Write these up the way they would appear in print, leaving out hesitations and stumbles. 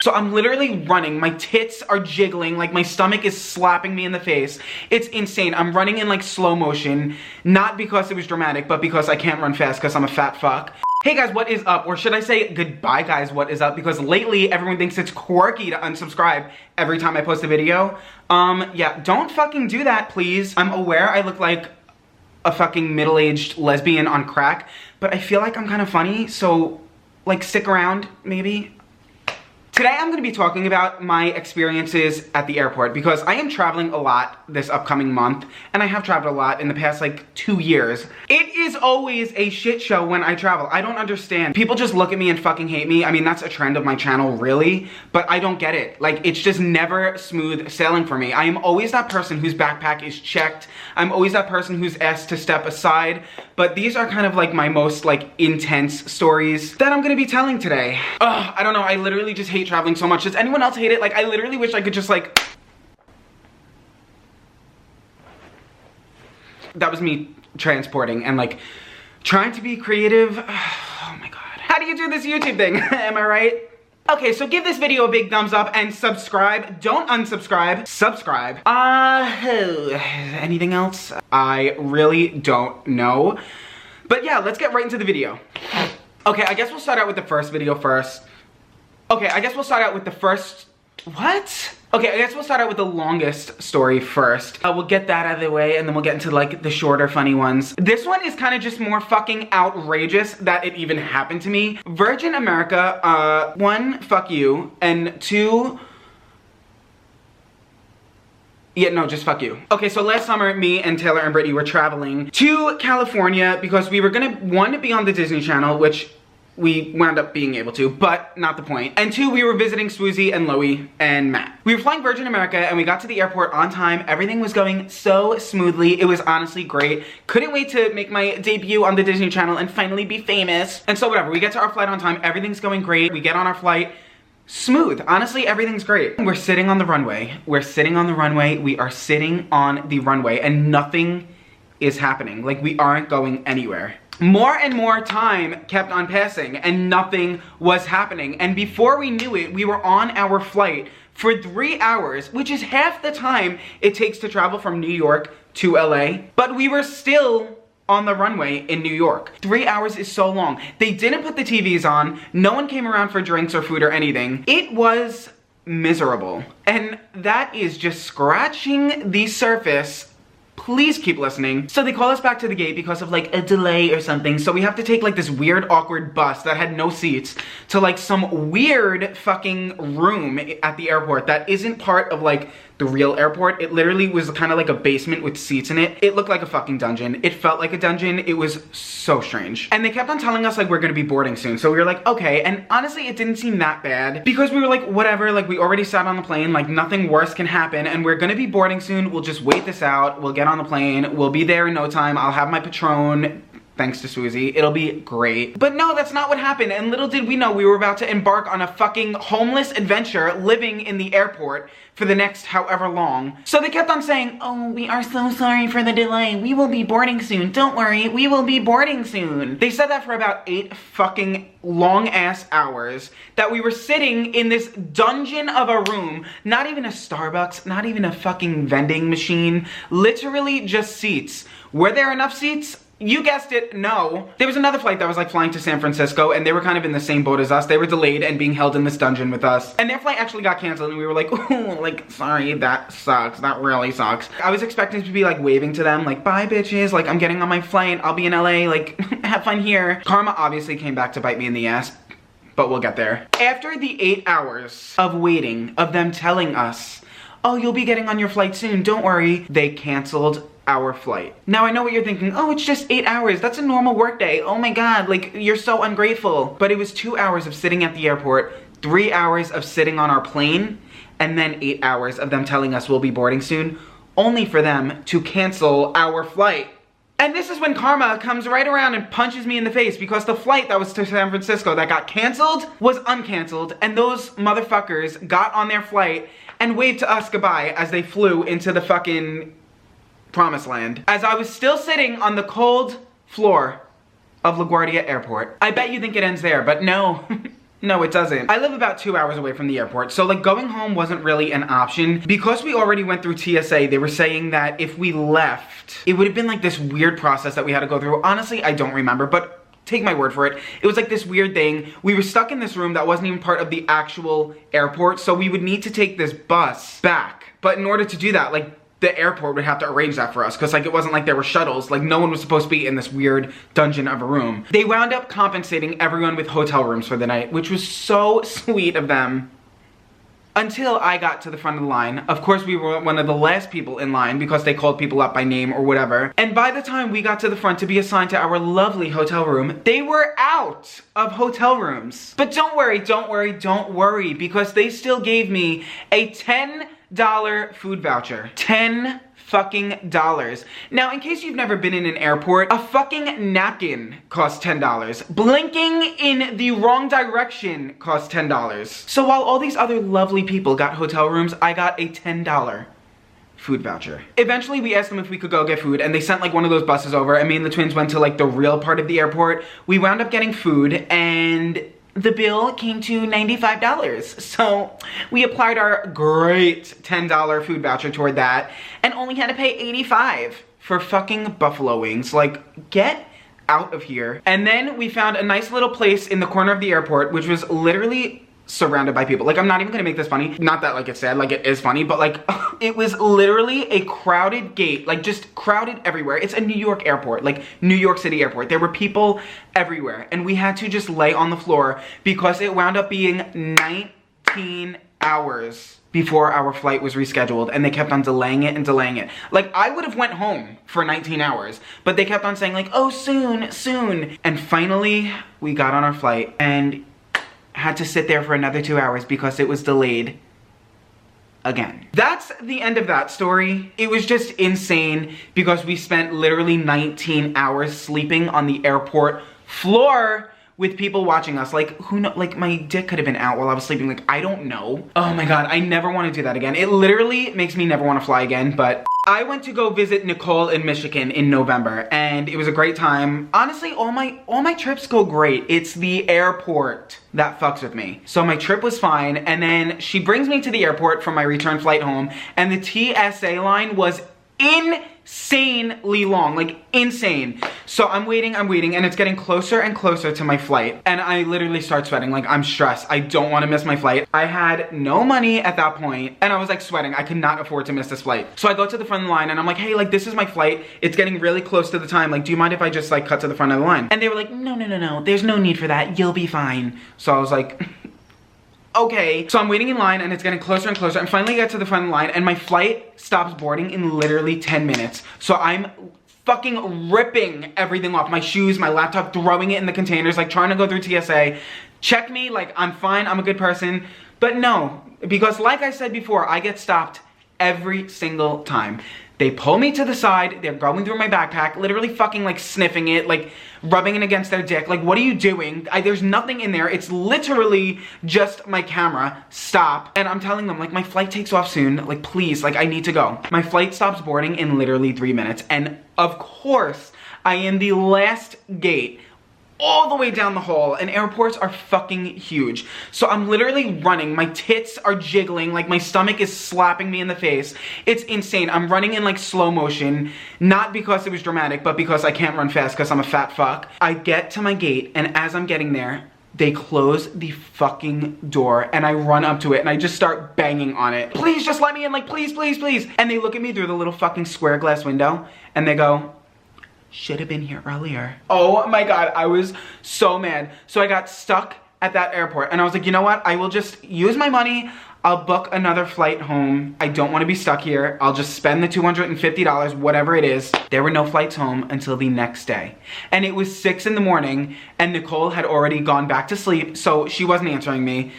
So I'm literally running, my tits are jiggling, like my stomach is slapping me in the face. It's insane. I'm running in like slow motion, not because it was dramatic, but because I can't run fast because I'm a fat fuck. Hey guys, what is up? Or should I say goodbye guys, what is up? Because lately everyone thinks it's quirky to unsubscribe every time I post a video. Yeah, don't fucking do that, please. I'm aware I look like a fucking middle-aged lesbian on crack, but I feel like I'm kind of funny, so like stick around, maybe. Today I'm going to be talking about my experiences at the airport because I am traveling a lot this upcoming month, and I have traveled a lot in the past like 2 years. It is always a shit show when I travel. I don't understand. People just look at me and fucking hate me. I mean, that's a trend of my channel, really, but I don't get it. Like, it's just never smooth sailing for me. I am always that person whose backpack is checked. I'm always that person who's asked to step aside, but these are kind of like my most like intense stories that I'm going to be telling today. Ugh, I don't know. I literally just hate traveling so much. Does anyone else hate it? Like, I literally wish I could just like... That was me transporting and like trying to be creative. Oh my god. How do you do this YouTube thing? Am I right? Okay, so give this video a big thumbs up and subscribe. Don't unsubscribe. Subscribe. Anything else? I really don't know. But yeah, let's get right into the video. Okay, I guess we'll start out with the first video first. Okay, I guess we'll start out with the first... What? Okay, I guess we'll start out with the longest story first. We'll get that out of the way, and then we'll get into, like, the shorter, funny ones. This one is kind of just more fucking outrageous that it even happened to me. Virgin America, one, fuck you, and two... Yeah, no, just fuck you. Okay, so last summer, me and Taylor and Brittany were traveling to California because we were gonna, one, be on the Disney Channel, which... we wound up being able to, but not the point. And two, we were visiting Swoozie and Loie and Matt. We were flying Virgin America and we got to the airport on time. Everything was going so smoothly. It was honestly great. Couldn't wait to make my debut on the Disney Channel and finally be famous. And so whatever, we get to our flight on time. Everything's going great. We get on our flight. Smooth. Honestly, everything's great. We're sitting on the runway. We're sitting on the runway. We are sitting on the runway and nothing is happening. Like, we aren't going anywhere. More and more time kept on passing and nothing was happening. And before we knew it, we were on our flight for 3 hours, which is half the time it takes to travel from New York to LA. But we were still on the runway in New York. 3 hours is so long. They didn't put the TVs on. No one came around for drinks or food or anything. It was miserable. And that is just scratching the surface. Please keep listening. So they call us back to the gate because of like a delay or something. So we have to take like this weird awkward bus that had no seats to like some weird fucking room at the airport that isn't part of like the real airport. It literally was kind of like a basement with seats in it. It looked like a fucking dungeon. It felt like a dungeon. It was so strange. And they kept on telling us like we're gonna be boarding soon. So we were like, okay. And honestly, it didn't seem that bad because we were like, whatever, like we already sat on the plane, like nothing worse can happen and we're gonna be boarding soon. We'll just wait this out. We'll get on the plane. We'll be there in no time. I'll have my Patron. Thanks to Swoozie. It'll be great. But no, that's not what happened. And little did we know we were about to embark on a fucking homeless adventure living in the airport for the next however long. So they kept on saying, oh, we are so sorry for the delay. We will be boarding soon. Don't worry, we will be boarding soon. They said that for about 8 fucking long ass hours that we were sitting in this dungeon of a room, not even a Starbucks, not even a fucking vending machine, literally just seats. Were there enough seats? You guessed it, no. There was another flight that was like flying to San Francisco and they were kind of in the same boat as us. They were delayed and being held in this dungeon with us. And their flight actually got canceled and we were like, ooh, like, sorry, that sucks. That really sucks. I was expecting to be like waving to them, like, bye bitches, like I'm getting on my flight. I'll be in LA, like, have fun here. Karma obviously came back to bite me in the ass, but we'll get there. After the 8 hours of waiting, of them telling us, oh, you'll be getting on your flight soon, don't worry, they canceled our flight. Now I know what you're thinking, oh, it's just 8 hours, that's a normal workday. Oh my god, like, you're so ungrateful. But it was 2 hours of sitting at the airport, 3 hours of sitting on our plane, and then 8 hours of them telling us we'll be boarding soon, only for them to cancel our flight. And this is when karma comes right around and punches me in the face because the flight that was to San Francisco that got canceled was uncanceled, and those motherfuckers got on their flight and waved to us goodbye as they flew into the fucking promised land. As I was still sitting on the cold floor of LaGuardia Airport. I bet you think it ends there, but no. No, it doesn't. I live about 2 hours away from the airport, so like going home wasn't really an option. Because we already went through TSA, they were saying that if we left, it would have been like this weird process that we had to go through. Honestly, I don't remember, but take my word for it. It was like this weird thing. We were stuck in this room that wasn't even part of the actual airport, so we would need to take this bus back. But in order to do that, like, the airport would have to arrange that for us, because like it wasn't like there were shuttles, like no one was supposed to be in this weird dungeon of a room. They wound up compensating everyone with hotel rooms for the night, which was so sweet of them. Until I got to the front of the line. Of course, we were one of the last people in line because they called people up by name or whatever. And by the time we got to the front to be assigned to our lovely hotel room, they were out of hotel rooms. But don't worry, don't worry, don't worry, because they still gave me a $10 food voucher. $10 fucking dollars. Now, in case you've never been in an airport, a fucking napkin costs $10. Blinking in the wrong direction costs $10. So while all these other lovely people got hotel rooms, I got a $10 food voucher. Eventually, we asked them if we could go get food, and they sent like one of those buses over, and me and the twins went to like the real part of the airport. We wound up getting food, and the bill came to $95. So we applied our great $10 food voucher toward that and only had to pay $85 for fucking buffalo wings. Like, get out of here. And then we found a nice little place in the corner of the airport, which was literally surrounded by people. Like, I'm not even gonna make this funny. Not that like it's sad, like it is funny, but like it was literally a crowded gate, like just crowded everywhere. It's a New York airport, like New York City airport. There were people everywhere, and we had to just lay on the floor because it wound up being 19 hours before our flight was rescheduled, and they kept on delaying it and delaying it. Like, I would have went home for 19 hours, but they kept on saying like, oh, soon, soon. And finally, we got on our flight, and had to sit there for another 2 hours because it was delayed again. That's the end of that story. It was just insane because we spent literally 19 hours sleeping on the airport floor with people watching us. Like, who know, like my dick could have been out while I was sleeping. Like, I don't know. Oh my God, I never want to do that again. It literally makes me never want to fly again, but I went to go visit Nicole in Michigan in November, and it was a great time. Honestly, all my trips go great. It's the airport that fucks with me. So my trip was fine, and then she brings me to the airport for my return flight home, and the TSA line was insanely long, like insane. So I'm waiting, and it's getting closer and closer to my flight, and I literally start sweating. Like, I'm stressed. I don't want to miss my flight. I had no money at that point, and I was like sweating. I could not afford to miss this flight. So I go to the front of the line, and I'm like, hey, like, this is my flight. It's getting really close to the time. Like, do you mind if I just like cut to the front of the line? And they were like, no, no, no, no. There's no need for that. You'll be fine. So I was like, okay. So I'm waiting in line, and it's getting closer and closer, and finally I get to the front of the line, and my flight stops boarding in literally 10 minutes. So I'm fucking ripping everything off. My shoes, my laptop, throwing it in the containers, like trying to go through TSA. Check me, like I'm fine, I'm a good person. But no, because like I said before, I get stopped every single time. They pull me to the side, they're going through my backpack, literally fucking like sniffing it, like rubbing it against their dick. Like, what are you doing? There's nothing in there. It's literally just my camera. Stop. And I'm telling them, like, my flight takes off soon. Like, please, like, I need to go. My flight stops boarding in literally 3 minutes. And of course, I am the last gate all the way down the hall, and airports are fucking huge. So I'm literally running, my tits are jiggling, like my stomach is slapping me in the face. It's insane. I'm running in like slow motion, not because it was dramatic, but because I can't run fast because I'm a fat fuck. I get to my gate, and as I'm getting there, they close the fucking door, and I run up to it, and I just start banging on it. Please just let me in, like, please, please, please. And they look at me through the little fucking square glass window, and they go, should have been here earlier. Oh my God, I was so mad. So I got stuck at that airport, and I was like, you know what? I will just use my money. I'll book another flight home. I don't want to be stuck here. I'll just spend the $250, whatever it is. There were no flights home until the next day. And it was 6 in the morning, and Nicole had already gone back to sleep, so she wasn't answering me.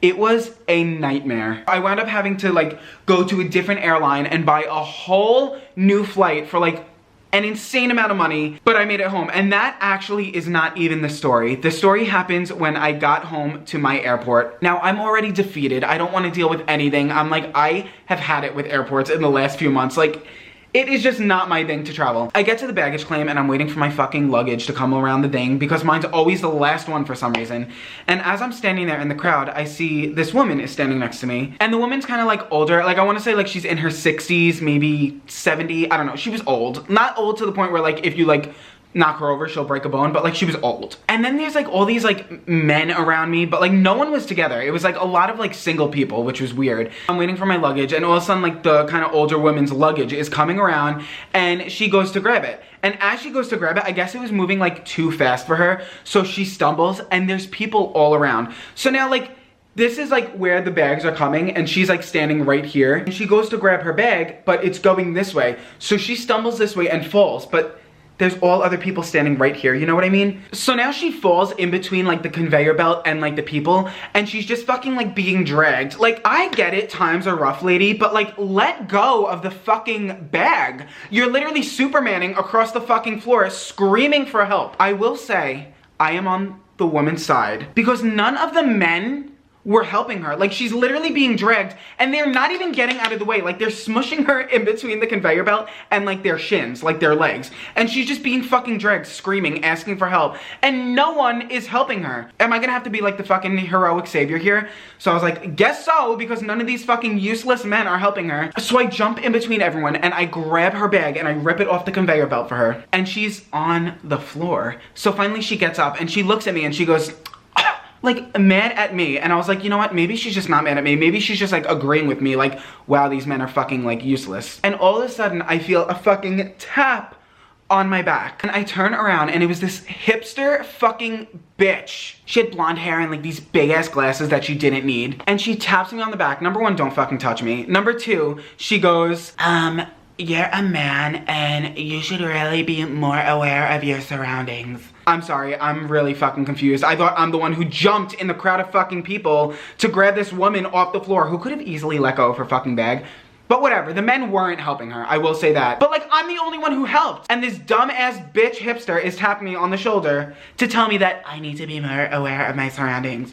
It was a nightmare. I wound up having to like go to a different airline and buy a whole new flight for like an insane amount of money, but I made it home. And that actually is not even the story. The story happens when I got home to my airport. Now, I'm already defeated. I don't want to deal with anything. I'm like, I have had it with airports in the last few months. Like, It is just not my thing to travel. I get to the baggage claim and I'm waiting for my fucking luggage to come around the thing because mine's always the last one for some reason. And as I'm standing there in the crowd, I see this woman is standing next to me. And the woman's kind of like older. Like I want to say like she's in her 60s, maybe 70. I don't know. She was old. Not old to the point where like if you like knock her over, she'll break a bone, but like she was old. And then there's like all these like men around me, but like no one was together. It was like a lot of like single people, which was weird. I'm waiting for my luggage and all of a sudden like the kind of older woman's luggage is coming around and she goes to grab it. And as she goes to grab it, I guess it was moving like too fast for her. So she stumbles and there's people all around. So now like this is like where the bags are coming and she's like standing right here. And she goes to grab her bag, but it's going this way. So she stumbles this way and falls, but there's all other people standing right here, you know what I mean? So now she falls in between like the conveyor belt and like the people and she's just fucking like being dragged. Like I get it, times are rough, lady, but like let go of the fucking bag. You're literally Supermaning across the fucking floor screaming for help. I will say I am on the woman's side because none of the men were helping her. Like she's literally being dragged and they're not even getting out of the way. Like they're smushing her in between the conveyor belt and like their shins, like their legs. And she's just being fucking dragged, screaming, asking for help. And no one is helping her. Am I gonna have to be like the fucking heroic savior here? So I was like, guess so, because none of these fucking useless men are helping her. So I jump in between everyone and I grab her bag and I rip it off the conveyor belt for her. And she's on the floor. So finally she gets up and she looks at me and she goes, like mad at me. And I was like, you know what, maybe she's just not mad at me, maybe she's just like agreeing with me, like wow, these men are fucking like useless. And all of a sudden I feel a fucking tap on my back and I turn around and it was this hipster fucking bitch. She had blonde hair and like these big ass glasses that she didn't need, and she taps me on the back. Number one, don't fucking touch me. Number two, she goes, you're a man and you should really be more aware of your surroundings. I'm sorry, I'm really fucking confused. I thought I'm the one who jumped in the crowd of fucking people to grab this woman off the floor who could have easily let go of her fucking bag. But whatever, the men weren't helping her, I will say that. But like, I'm the only one who helped. And this dumb ass bitch hipster is tapping me on the shoulder to tell me that I need to be more aware of my surroundings.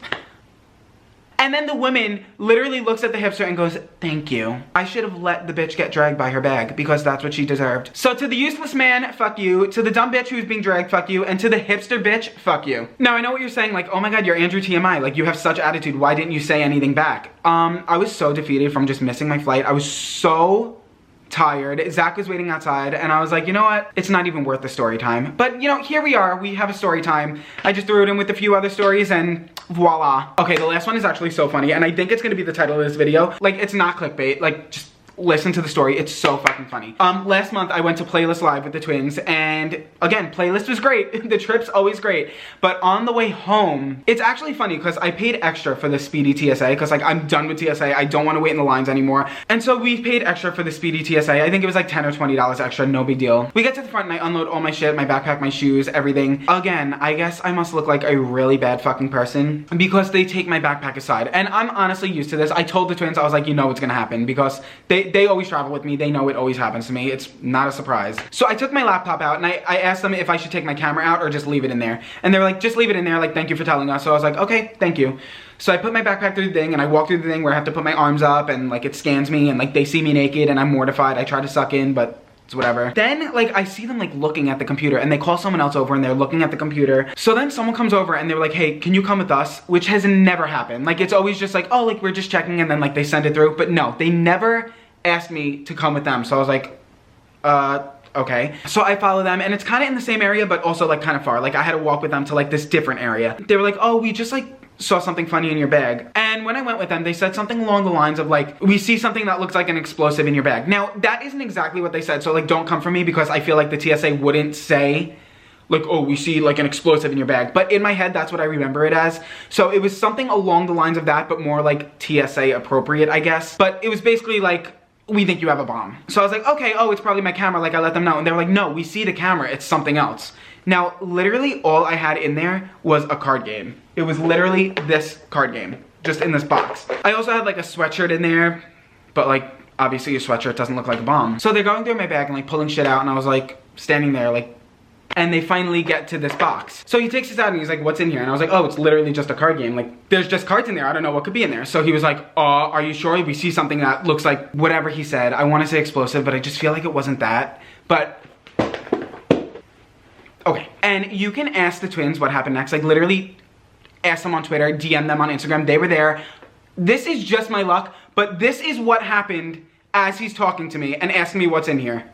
And then the woman literally looks at the hipster and goes, thank you. I should have let the bitch get dragged by her bag because that's what she deserved. So to the useless man, fuck you. To the dumb bitch who's being dragged, fuck you. And to the hipster bitch, fuck you. Now I know what you're saying, like, oh my god, you're AndrewTMI. Like, you have such attitude. Why didn't you say anything back? I was so defeated from just missing my flight. I was so tired. Zach was waiting outside and I was like, you know what? It's not even worth the story time. But you know, here we are. We have a story time. I just threw it in with a few other stories and voila. Okay, the last one is actually so funny and I think it's gonna be the title of this video. Like, it's not clickbait. Like, just listen to the story. It's so fucking funny. Last month I went to Playlist Live with the twins and again, Playlist was great. The trip's always great. But on the way home, it's actually funny because I paid extra for the speedy TSA because like I'm done with TSA. I don't want to wait in the lines anymore. And so we paid extra for the speedy TSA. I think it was like $10 or $20 extra, no big deal. We get to the front and I unload all my shit, my backpack, my shoes, everything. Again, I guess I must look like a really bad fucking person because they take my backpack aside. And I'm honestly used to this. I told the twins, I was like, you know what's gonna happen because they always travel with me. They know it always happens to me. It's not a surprise. So I took my laptop out and I asked them if I should take my camera out or just leave it in there. And they were like, just leave it in there. Like, thank you for telling us. So I was like, okay, thank you. So I put my backpack through the thing and I walk through the thing where I have to put my arms up and like it scans me and like they see me naked and I'm mortified. I try to suck in, but it's whatever. Then like I see them like looking at the computer and they call someone else over and they're looking at the computer. So then someone comes over and they're like, hey, can you come with us? Which has never happened. Like, it's always just like, oh, like we're just checking and then like they send it through. But no, they never asked me to come with them. So I was like, okay. So I follow them and it's kind of in the same area, but also like kind of far. Like I had to walk with them to like this different area. They were like, oh, we just like saw something funny in your bag. And when I went with them, they said something along the lines of like, we see something that looks like an explosive in your bag. Now, that isn't exactly what they said. So like, don't come for me because I feel like the TSA wouldn't say like, oh, we see like an explosive in your bag. But in my head, that's what I remember it as. So it was something along the lines of that, but more like TSA appropriate, I guess. But it was basically like, we think you have a bomb. So I was like, okay, oh, it's probably my camera. Like I let them know. And they were like, no, we see the camera. It's something else. Now, literally all I had in there was a card game. It was literally this card game, just in this box. I also had like a sweatshirt in there, but like, obviously a sweatshirt doesn't look like a bomb. So they're going through my bag and like pulling shit out and I was like standing there like, And they finally get to this box. So he takes this out and he's like, what's in here? And I was like, oh, it's literally just a card game. Like, there's just cards in there. I don't know what could be in there. So he was like, are you sure? We see something that looks like whatever he said. I want to say explosive, but I just feel like it wasn't that. But, okay. And you can ask the twins what happened next. Like, literally ask them on Twitter, DM them on Instagram. They were there. This is just my luck, but this is what happened as he's talking to me and asking me what's in here.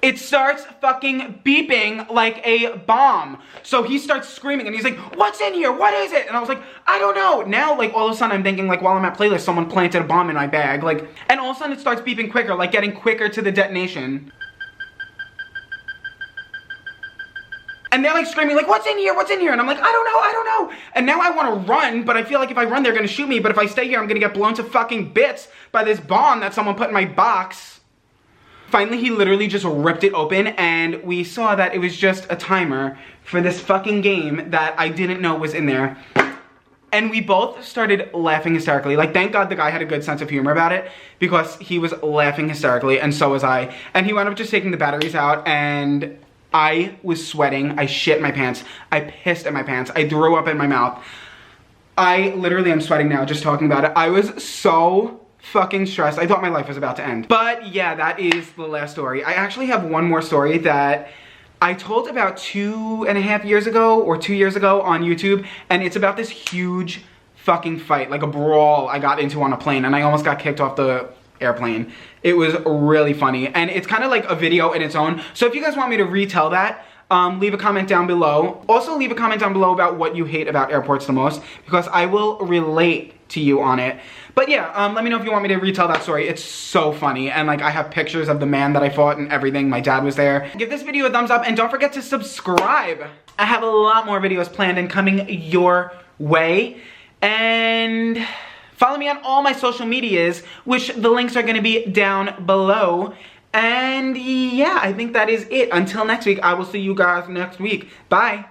It starts fucking beeping like a bomb. So he starts screaming and he's like, what's in here? What is it? And I was like, I don't know. Now, like, all of a sudden I'm thinking, like, while I'm at playlist, someone planted a bomb in my bag. Like, and all of a sudden it starts beeping quicker, like getting quicker to the detonation. And they're like screaming, like, what's in here? What's in here? And I'm like, I don't know, I don't know. And now I want to run, but I feel like if I run, they're going to shoot me. But if I stay here, I'm going to get blown to fucking bits by this bomb that someone put in my box. Finally, he literally just ripped it open, and we saw that it was just a timer for this fucking game that I didn't know was in there. And we both started laughing hysterically. Like, thank God the guy had a good sense of humor about it, because he was laughing hysterically, and so was I. And he wound up just taking the batteries out, and I was sweating. I shit my pants. I pissed in my pants. I threw up in my mouth. I literally am sweating now just talking about it. I was so fucking stressed. I thought my life was about to end. But yeah, that is the last story. I actually have one more story that I told about 2.5 years ago or 2 years ago on YouTube, and it's about this huge fucking fight, like a brawl I got into on a plane, and I almost got kicked off the airplane. It was really funny, and it's kind of like a video in its own. So if you guys want me to retell that, leave a comment down below. Also leave a comment down below about what you hate about airports the most, because I will relate to you on it. But yeah, let me know if you want me to retell that story. It's so funny, and like I have pictures of the man that I fought and everything. My dad was there. Give this video a thumbs up and don't forget to subscribe. I have a lot more videos planned and coming your way. And follow me on all my social medias, which the links are gonna be down below. And yeah, I think that is it. Until next week, I will see you guys next week. Bye.